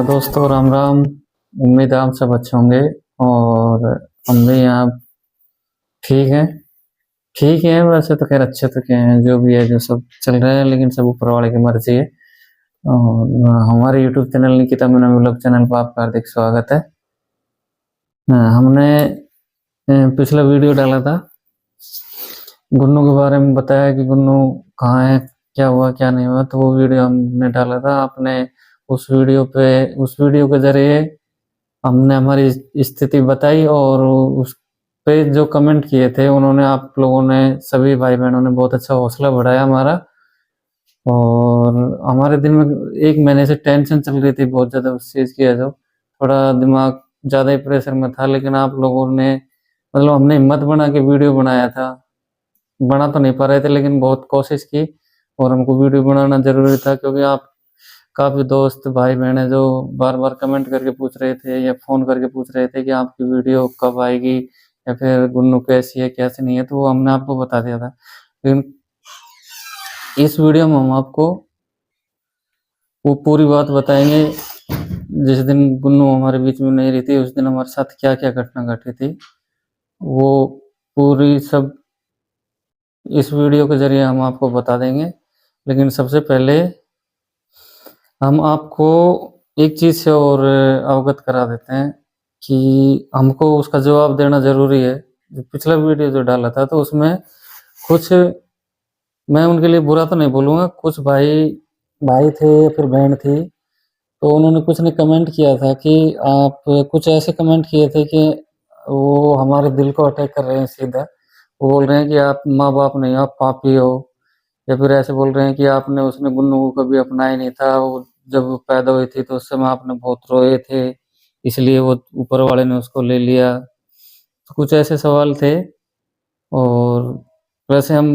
दोस्तों राम राम। उम्मीद है आप सब अच्छे होंगे और हम भी यहाँ ठीक है। ठीक है, वैसे तो खैर अच्छे तो क्या है, जो भी है जो सब चल रहा है, लेकिन सब ऊपर वाले की मर्जी है। और हमारे YouTube channel Nikita Meena vlog channel पर आपका हार्दिक स्वागत है। हमने पिछला वीडियो डाला था, गुन्नू के बारे में बताया कि गुन्नू कहाँ है, क्या हुआ क्या नहीं हुआ, तो वो वीडियो हमने डाला था। आपने उस वीडियो के जरिए हमने हमारी स्थिति बताई और उस पे जो कमेंट किए थे उन्होंने, आप लोगों ने, सभी भाई बहनों ने बहुत अच्छा हौसला बढ़ाया हमारा। और हमारे दिल में एक महीने से टेंशन चल रही थी बहुत ज़्यादा उस चीज़ की है, जो थोड़ा दिमाग ज़्यादा ही प्रेशर में था। लेकिन आप लोगों ने, मतलब हमने हिम्मत बना के वीडियो बनाया था। बना तो नहीं पा रहे थे लेकिन बहुत कोशिश की, और हमको वीडियो बनाना ज़रूरी था क्योंकि आप काफ़ी दोस्त भाई बहन हैं जो बार बार कमेंट करके पूछ रहे थे या फ़ोन करके पूछ रहे थे कि आपकी वीडियो कब आएगी, या फिर गुन्नू कैसी है कैसी नहीं है, तो वो हमने आपको बता दिया था। लेकिन इस वीडियो में हम आपको वो पूरी बात बताएंगे। जिस दिन गुन्नू हमारे बीच में नहीं रही थी उस दिन हमारे साथ क्या क्या घटना घटी थी, वो पूरी सब इस वीडियो के जरिए हम आपको बता देंगे। लेकिन सबसे पहले हम आपको एक चीज़ से और अवगत करा देते हैं कि हमको उसका जवाब देना ज़रूरी है। जो पिछला वीडियो जो डाला था तो उसमें कुछ, मैं उनके लिए बुरा तो नहीं बोलूँगा, कुछ भाई भाई थे या फिर बहन थी, तो उन्होंने कुछ ने कमेंट किया था कि आप, कुछ ऐसे कमेंट किए थे कि वो हमारे दिल को अटैक कर रहे हैं सीधा। वो बोल रहे हैं कि आप माँ बाप नहीं, आप पापी हो, या फिर ऐसे बोल रहे हैं कि आपने, उसने गुन्नू को कभी अपनाया नहीं था, वो जब वो पैदा हुई थी तो उस समय आपने बहुत रोए थे, इसलिए वो ऊपर वाले ने उसको ले लिया। तो कुछ ऐसे सवाल थे। और वैसे हम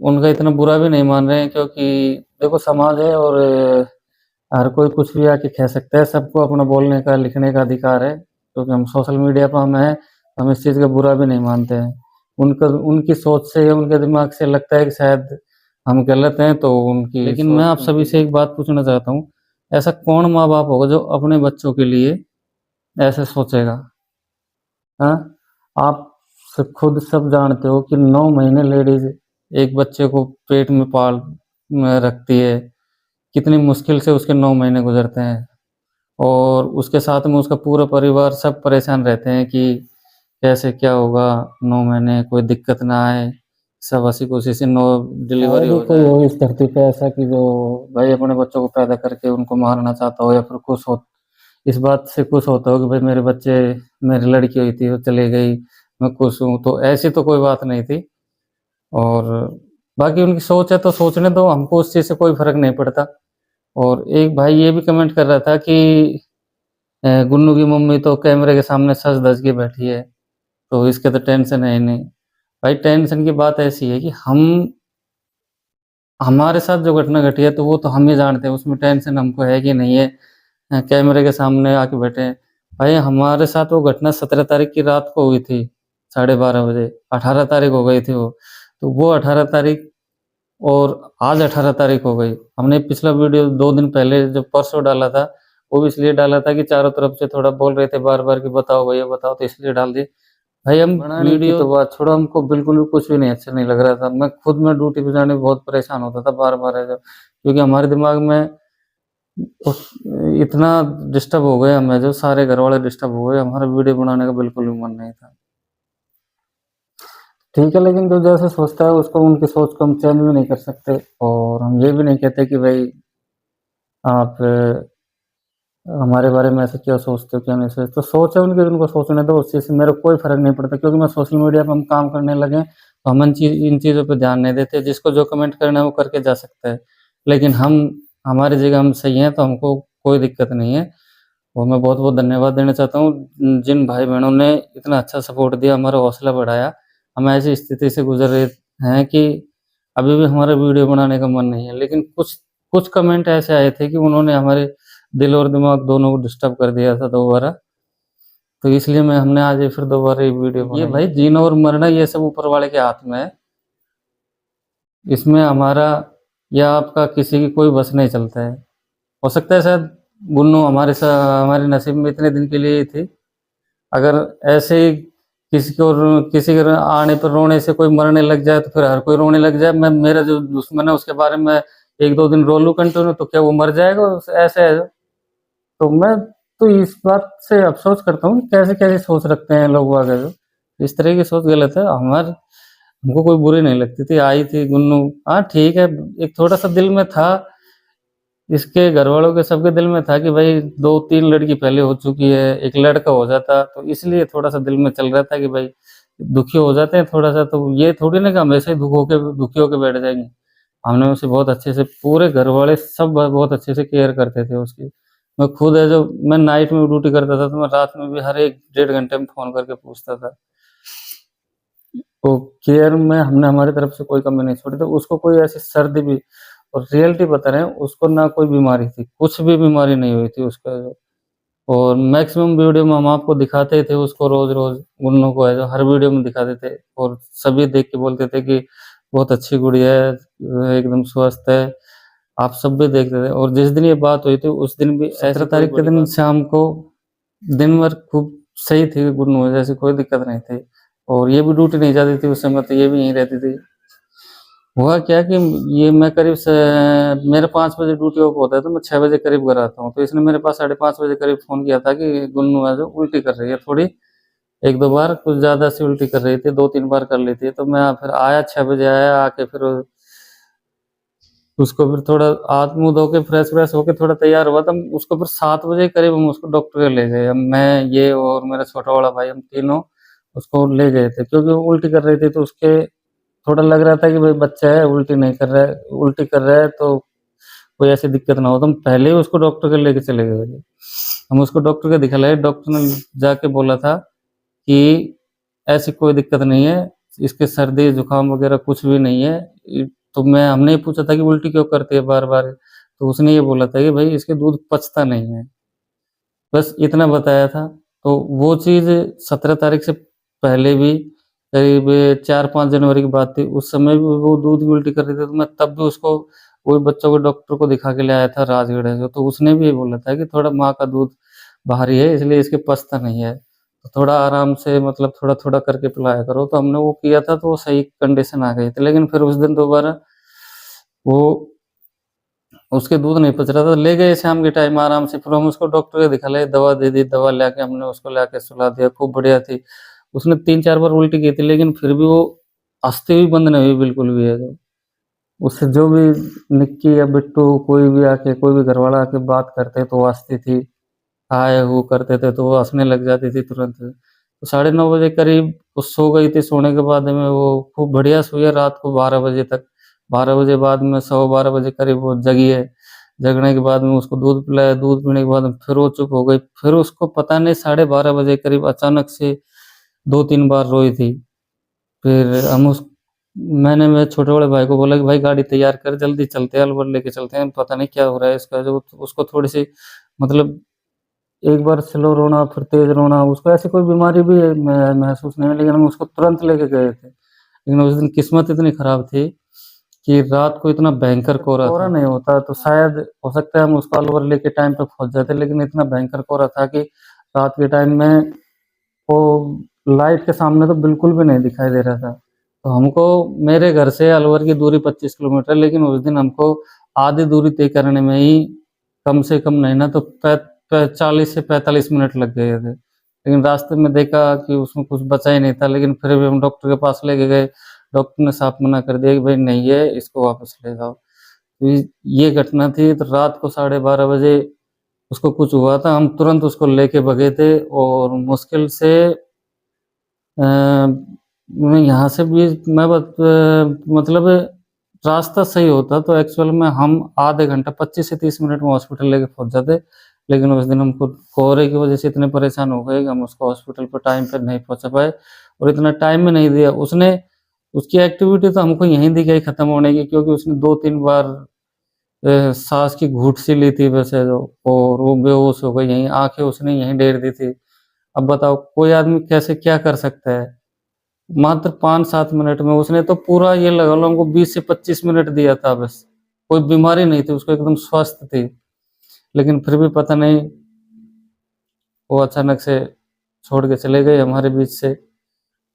उनका इतना बुरा भी नहीं मान रहे हैं क्योंकि देखो समाज है और हर कोई कुछ भी आके कह सकता है, सबको अपना बोलने का लिखने का अधिकार है। क्योंकि हम सोशल मीडिया पर हम हैं, हम इस चीज़ का बुरा भी नहीं मानते हैं। उनका, उनकी सोच से या उनके दिमाग से लगता है कि शायद हम गलत हैं तो उनकी, लेकिन मैं आप सभी से एक बात पूछना चाहता हूँ, ऐसा कौन माँ बाप होगा जो अपने बच्चों के लिए ऐसे सोचेगा? हाँ, आप खुद सब जानते हो कि 9 महीने लेडीज एक बच्चे को पेट में पाल में रखती है, कितनी मुश्किल से उसके 9 महीने गुजरते हैं। और उसके साथ में उसका पूरा परिवार सब परेशान रहते हैं कि कैसे क्या होगा, 9 महीने कोई दिक्कत ना आए, सब हंसी खुशी से नो डिलीवरी हो कोई हो इस धरती पे ऐसा कि जो भाई अपने बच्चों को पैदा करके उनको मारना चाहता हो या फिर खुश हो, इस बात से खुश होता हो कि भाई मेरे बच्चे, मेरी लड़की हुई थी वो चली गई, मैं खुश हूँ, तो ऐसी तो कोई बात नहीं थी। और बाकी उनकी सोच है तो सोचने दो, हमको उस चीज़ से कोई फर्क नहीं पड़ता। और एक भाई ये भी कमेंट कर रहा था कि गुन्नू की मम्मी तो कैमरे के सामने सज धज के बैठी है, तो इसके तो टेंशन है ही नहीं। भाई टेंशन की बात ऐसी है कि हम, हमारे साथ जो घटना घटी है तो वो तो हम ही जानते हैं, उसमें टेंशन हमको है कि नहीं है। कैमरे के सामने आके बैठे हैं। भाई हमारे साथ वो घटना 17 तारीख की रात को हुई थी, 12:30 बजे। 18 तारीख हो गई थी वो, तो वो 18 तारीख और आज 18 तारीख हो गई। हमने पिछला वीडियो 2 दिन पहले जो परसों डाला था, वो भी इसलिए डाला था कि चारों तरफ से थोड़ा बोल रहे थे बार बार कि बताओ भैया बताओ, तो इसलिए डाल दिए। भाई हम वीडियो तो बात छोड़ो, हमको बिल्कुल भी कुछ भी नहीं अच्छा नहीं लग रहा था। मैं खुद में ड्यूटी पे जाने में बहुत परेशान होता था बार बार, क्योंकि हमारे दिमाग में इतना डिस्टर्ब हो गए, हमें जो सारे घर वाले डिस्टर्ब हो गए, हमारा वीडियो बनाने का बिल्कुल भी मन नहीं था। ठीक है, लेकिन जो जैसे सोचता है उसको, उनकी सोच को हम चेंज भी नहीं कर सकते। और हम ये भी नहीं कहते कि भाई आप हमारे बारे में ऐसे क्या सोचते हो क्या नहीं सोचते, तो सोच है उनकी, उनको सोचने दो, उस चीज़ से मेरे को कोई फर्क नहीं पड़ता। क्योंकि मैं सोशल मीडिया पर हम काम करने लगे तो हम इन चीज़ों पर ध्यान नहीं देते। जिसको जो कमेंट करना है वो करके जा सकता है, लेकिन हम, हमारी जगह हम सही हैं तो हमको कोई दिक्कत नहीं है। और मैं बहुत बहुत धन्यवाद देना चाहता हूँ जिन भाई बहनों ने इतना अच्छा सपोर्ट दिया, हमारा हौसला बढ़ाया। हम ऐसी स्थिति से गुजर रहे हैं कि अभी भी हमारा वीडियो बनाने का मन नहीं है, लेकिन कुछ कुछ कमेंट ऐसे आए थे कि उन्होंने हमारे दिल और दिमाग दोनों को डिस्टर्ब कर दिया था दोबारा। तो इसलिए मैं, हमने आज फिर दोबारा ये वीडियो बनाई। ये भाई जीना और मरना ये सब ऊपर वाले के हाथ में है, इसमें हमारा या आपका किसी की कोई बस नहीं चलता है। हो सकता है शायद गुन्नू हमारे नसीब में इतने दिन के लिए ही थी। अगर ऐसे ही किसी के आने पर रोने से कोई मरने लग जाए तो फिर हर कोई रोने लग जाए। मैं मेरा जो दुश्मन है उसके बारे में 1-2 दिन रो लूँ कंटिन्यू तो क्या वो मर जाएगा? ऐसे है। तो मैं तो इस बात से अफ़सोस करता हूँ कि कैसे-कैसे सोच रखते हैं लोग बाग जो। इस तरह की सोच गलत है। हमको कोई बुरी नहीं लगती थी, आई थी गुन्नू। हाँ, ठीक है, एक थोड़ा-सा दिल में था, इसके घरवालों के सबके दिल में था कि भाई 2-3 लड़की पहले हो चुकी है, एक लड़का हो जाता, तो इसलिए थोड़ा-सा दिल में चल रहा था कि भाई दुखी हो जाते हैं थोड़ा-सा, तो ये थोड़ी ना कि हमेशा ही दुखी होके बैठ जाएँगे। हमने उसे बहुत अच्छे से पूरे घरवाले सब बहुत अच्छे से केयर करते थे उसकी। मैं खुद है जो मैं नाइट में ड्यूटी करता था, तो मैं रात में भी हर 1 डेढ़ घंटे में फ़ोन करके पूछता था। तो केयर में हमने हमारी तरफ से कोई कमी नहीं छोड़ी, तो उसको कोई ऐसी सर्दी भी और रियलिटी बता रहे हैं, उसको ना कोई बीमारी थी, कुछ भी बीमारी नहीं हुई थी उसको जो। और मैक्सिमम वीडियो में हम आपको दिखाते थे उसको रोज़-रोज़, गुन्नू को है जो हर वीडियो में दिखाते थे और सभी देख के बोलते थे कि बहुत अच्छी गुड़िया है, एकदम स्वस्थ है। आप सब भी देखते थे और जिस दिन ये बात हुई थी उस दिन भी 17 तारीख के दिन शाम को दिन भर खूब सही थी गुन्नू, जैसी कोई दिक्कत नहीं थी और ये भी ड्यूटी नहीं जाती थी उस समय, तो ये भी यहीं रहती थी। हुआ क्या कि ये मैं करीब से मेरा 5 बजे ड्यूटी ऑफ होता है तो मैं 6 बजे करीब घर आता हूँ, तो इसने मेरे पास 5:30 बजे करीब फ़ोन किया था कि गुन्नू है जो उल्टी कर रही है थोड़ी, 1-2 बार कुछ ज़्यादा सी उल्टी कर रही थी, 2-3 बार कर लेती है। तो मैं फिर आया 6 बजे आया, आके फिर उसको फिर थोड़ा हाथ मुँह धो के फ्रेश-व्रेश होके थोड़ा तैयार हुआ, तो उसको फिर 7 बजे करीब हम उसको डॉक्टर के ले गए। मैं, ये और मेरा छोटा वाला भाई, हम तीनों उसको ले गए थे क्योंकि वो उल्टी कर रही थी, तो उसके थोड़ा लग रहा था कि भाई बच्चा है, उल्टी नहीं कर रहा है, उल्टी कर रहा है तो कोई ऐसी दिक्कत ना हो, तो हम पहले ही उसको डॉक्टर के लेके चले गए थे। हम उसको डॉक्टर के दिखा लाए, डॉक्टर ने जाके बोला था कि ऐसी कोई दिक्कत नहीं है, इसके सर्दी जुकाम वगैरह कुछ भी नहीं है। तो हमने ये पूछा था कि उल्टी क्यों करती है बार-बार? तो उसने ये बोला था कि भाई इसके दूध पचता नहीं है। बस इतना बताया था। तो वो चीज़ 17 तारीख से पहले भी करीब 4-5 जनवरी की बात थी, उस समय भी वो दूध की उल्टी कर रही थी, तो मैं तब भी उसको वही बच्चों के डॉक्टर को दिखा के ले आया था राजगढ़ से, तो उसने भी ये बोला था कि थोड़ा माँ का दूध बाहरी है इसलिए इसके पचता नहीं है, तो थोड़ा आराम से मतलब थोड़ा-थोड़ा करके पिलाया करो। तो हमने वो किया था तो वो सही कंडीशन आ गई थी। लेकिन फिर उस दिन दोबारा वो उसके दूध नहीं पच रहा था, ले गए शाम के टाइम आराम से, फिर हम उसको डॉक्टर के दिखा लाए, दवा दे दी, दवा लाके हमने उसको लाके सुला दिया, खूब बढ़िया थी। उसने 3-4 बार उल्टी की थी लेकिन फिर भी वो हँसती हुई बंद नहीं हुई बिल्कुल भी है जो। उससे जो भी निक्की या बिट्टू कोई भी आके, कोई भी घरवाला आके बात करते तो वो हँसती थी, हाय हू करते थे तो वो हँसने लग जाती थी तुरंत। तो 9:30 बजे करीब वो सो गई थी, सोने के बाद में वो खूब बढ़िया सोई है रात को 12 बजे तक। 12 बजे बाद में 12:15 बजे करीब वो जगी है। जगने के बाद में उसको दूध पिलाया, दूध पीने के बाद में फिर वो चुप हो गई। फिर उसको पता नहीं 12:30 बजे करीब अचानक से 2-3 बार रोई थी। फिर हम उस मैंने मेरे छोटे बड़े भाई को बोला कि भाई गाड़ी तैयार कर, जल्दी चलते हैं, अलवर लेके चलते हैं, पता नहीं क्या हो रहा है इसका। जो उसको थोड़ी-सी मतलब एक बार स्लो रोना फिर तेज़ रोना, उसको ऐसी कोई बीमारी भी महसूस नहीं हुई, लेकिन हम उसको तुरंत लेके गए थे। लेकिन उस दिन किस्मत इतनी खराब थी कि रात को इतना भयंकर कोहरा नहीं होता तो शायद हो सकता है हम उसको अलवर लेके टाइम पे पहुँच जाते, लेकिन इतना भयंकर कोहरा था कि रात के टाइम में वो लाइट के सामने तो बिल्कुल भी नहीं दिखाई दे रहा था। तो हमको मेरे घर से अलवर की दूरी 25 किलोमीटर, लेकिन उस दिन हमको आधी दूरी तय करने में ही कम से कम नहीं ना तो 40 से 45 मिनट लग गए थे। लेकिन रास्ते में देखा कि उसमें कुछ बचा ही नहीं था, लेकिन फिर भी हम डॉक्टर के पास लेके गए। डॉक्टर ने साफ मना कर दिया कि भाई नहीं है, इसको वापस ले जाओ। तो ये घटना थी, तो रात को 12:30 बजे उसको कुछ हुआ था, हम तुरंत उसको लेके भगे थे और मुश्किल से मैं यहाँ से भी मतलब रास्ता सही होता तो एक्चुअल में हम आधे घंटा 25 से 30 मिनट में हॉस्पिटल लेके पहुँच जाते। लेकिन उस दिन हमको कोहरे की वजह से इतने परेशान हो गए कि हम उसको हॉस्पिटल पे टाइम पे नहीं पहुँचा पाए और इतना टाइम भी नहीं दिया। उसने उसकी एक्टिविटी तो हमको यहीं दिखाई खत्म होने की, क्योंकि उसने 2-3 बार साँस की घूँट सी ली थी वैसे जो, और वो बेहोश हो गई यहीं, आँखें उसने यहीं डेर दी थी। अब बताओ कोई आदमी कैसे क्या कर सकता है? मात्र 5-7 मिनट में उसने तो पूरा ये लगा लो हमको 20 से 25 मिनट दिया था बस। कोई बीमारी नहीं थी उसको, एकदम स्वस्थ थी। लेकिन फिर भी पता नहीं वो अचानक से छोड़ के चले गए हमारे बीच से।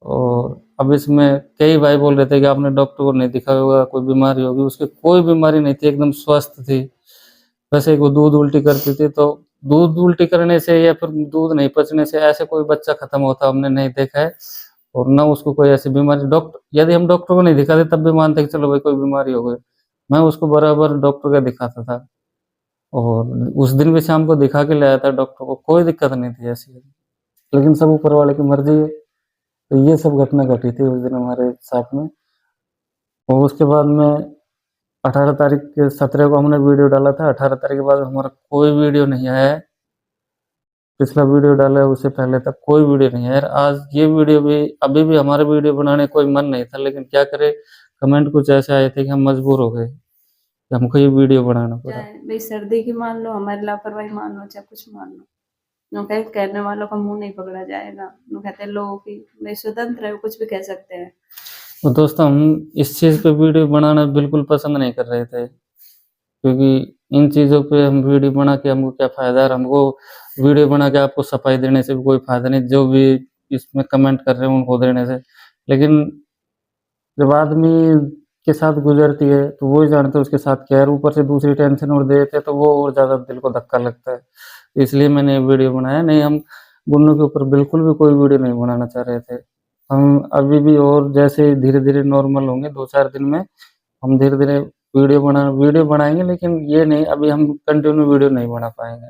और अब इसमें कई भाई बोल रहे थे कि आपने डॉक्टर को नहीं दिखाया होगा, कोई बीमारी होगी। उसकी कोई बीमारी नहीं थी, एकदम स्वस्थ थी। वैसे वो दूध उल्टी करती थी, तो दूध उल्टी करने से या फिर दूध नहीं पचने से ऐसे कोई बच्चा खत्म होता हमने नहीं देखा है। और ना उसको कोई ऐसी बीमारी, डॉक्टर यदि हम डॉक्टर को नहीं दिखाते तब भी मानते कि चलो भाई कोई बीमारी हो गई। मैं उसको बराबर डॉक्टर का दिखाता था, और उस दिन भी शाम को दिखा के ले आया था डॉक्टर को, कोई दिक्कत नहीं थी ऐसी। लेकिन सब ऊपर वाले की मर्जी है। तो ये सब घटना घटी थी उस दिन हमारे साथ में। और उसके बाद में 18 तारीख के 17 को हमने वीडियो डाला था। 18 तारीख के बाद हमारा कोई वीडियो नहीं आया है। पिछला वीडियो डाला है उससे पहले तक कोई वीडियो नहीं है। आज ये वीडियो भी, अभी भी हमारे वीडियो बनाने कोई मन नहीं था, लेकिन क्या करें, कमेंट कुछ ऐसे आए थे कि हम मजबूर हो गए कि हमको ये वीडियो बनाना पड़ा। चाहे भाई सर्दी की मान लो, हमारी लापरवाही मान लो, चाहे कुछ मान लो, नो कहे कहने वालों का मुंह नहीं पकड़ा जाएगा। नो कहते हैं लोगों की भाई स्वतंत्र है, वो कुछ भी कह सकते हैं। तो दोस्तों हम इस चीज़ पे वीडियो बनाना बिल्कुल पसंद नहीं कर रहे थे, क्योंकि इन चीज़ों पे हम वीडियो बना के हमको क्या फ़ायदा, और हमको वीडियो बना के आपको सफाई देने से भी कोई फ़ायदा नहीं, जो भी इसमें कमेंट कर रहे हैं उनको देने से। लेकिन जब आदमी के साथ गुजरती है तो वो ही जानता है उसके साथ क्या है, और ऊपर से दूसरी टेंशन और दे देते हैं तो वो और ज़्यादा दिल को धक्का लगता है। इसलिए मैंने ये वीडियो बनाया। नहीं, हम गुन्नू के ऊपर बिल्कुल भी कोई वीडियो नहीं बनाना चाह रहे थे। हम अभी भी, और जैसे धीरे-धीरे नॉर्मल होंगे 2-4 दिन में, हम धीरे-धीरे वीडियो बनाएँगे, लेकिन ये नहीं अभी हम कंटिन्यू वीडियो नहीं बना पाएँगे।